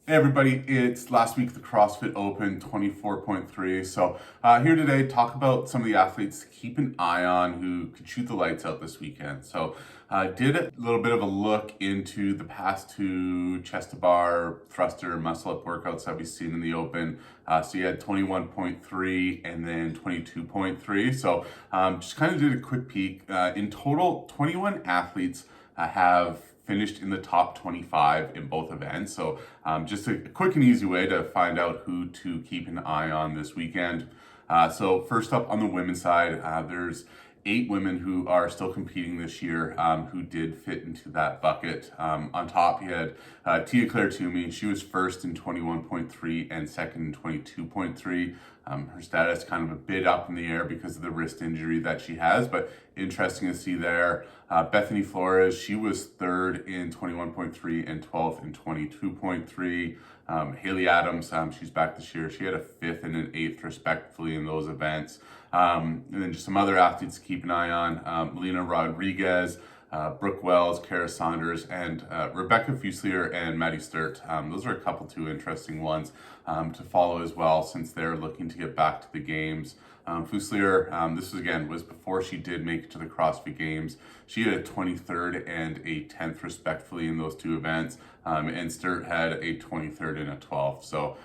Hey everybody, it's last week the CrossFit Open 24.3. So here today, talk about some of the athletes to keep an eye on who could shoot the lights out this weekend. So I did a little bit of a look into the past two chest to bar thruster muscle up workouts that we've seen in the Open. So you had 21.3 and then 22.3. So just kind of did a quick peek. In total, 21 athletes have finished in the top 25 in both events. So just a quick and easy way to find out who to keep an eye on this weekend. So first up on the women's side, there's 8 women who are still competing this year who did fit into that bucket. On top, you had Tia Claire Toomey. She was first in 21.3 and second in 22.3. Her status kind of a bit up in the air because of the wrist injury that she has, but interesting to see there. Bethany Flores, she was third in 21.3 and 12th in 22.3. Haley Adams, she's back this year. She had a 5th and an 8th respectively in those events. And then just some other athletes to keep an eye on. Melina Rodriguez, Brooke Wells, Kara Saunders, and Rebecca Fuselier and Maddie Sturt. Those are a couple two interesting ones to follow as well, since they're looking to get back to the games. Fuselier, this was before she did make it to the CrossFit Games. She had a 23rd and a 10th respectively in those two events, and Sturt had a 23rd and a 12th. So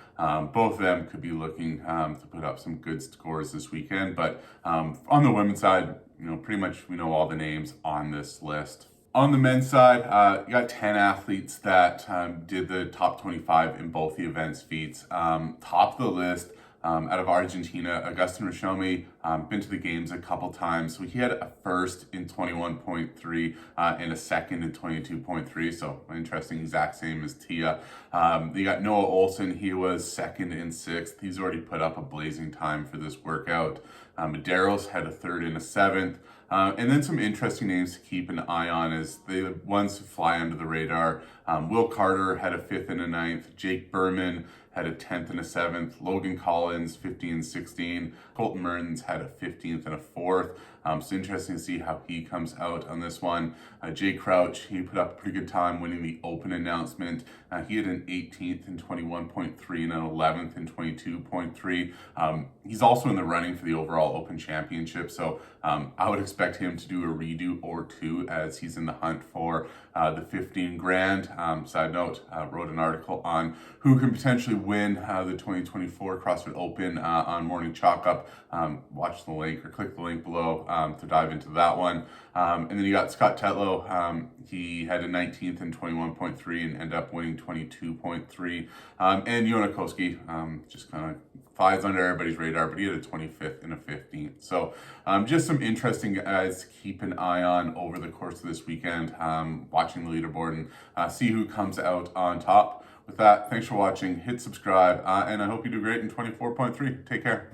both of them could be looking to put up some good scores this weekend. But on the women's side, pretty much we know all the names on this list. On the men's side, you got 10 athletes that did the top 25 in both the events feats. Top of the list, out of Argentina, Agustin Rishomi, been to the games a couple times. So he had a first in 21.3 and a second in 22.3. So interesting, exact same as Tia. You got Noah Olson. He was second and 6th. He's already put up a blazing time for this workout. Medeiros had a 3rd and a 7th. And then some interesting names to keep an eye on is the ones who fly under the radar. Will Carter had a 5th and a 9th. Jake Berman had a 10th and a 7th. Logan Collins, 15 and 16. Colton Mertens had a 15th and a 4th. So interesting to see how he comes out on this one. Jay Crouch, he put up a pretty good time winning the Open announcement. He had an 18th in 21.3 and an 11th in 22.3. He's also in the running for the overall Open Championship. So I would expect him to do a redo or two as he's in the hunt for the 15 grand. Side note, wrote an article on who can potentially win the 2024 CrossFit Open on Morning Chalk Up. Watch the link or click the link below to dive into that one. And then you got Scott Tetlow. He had a 19th and 21.3 and ended up winning 22.3. And Yona Koski just kind of flies under everybody's radar, but he had a 25th and a 15th. So just some interesting guys to keep an eye on over the course of this weekend, watching the leaderboard and see who comes out on top. With that, thanks for watching. Hit subscribe, and I hope you do great in 24.3. Take care.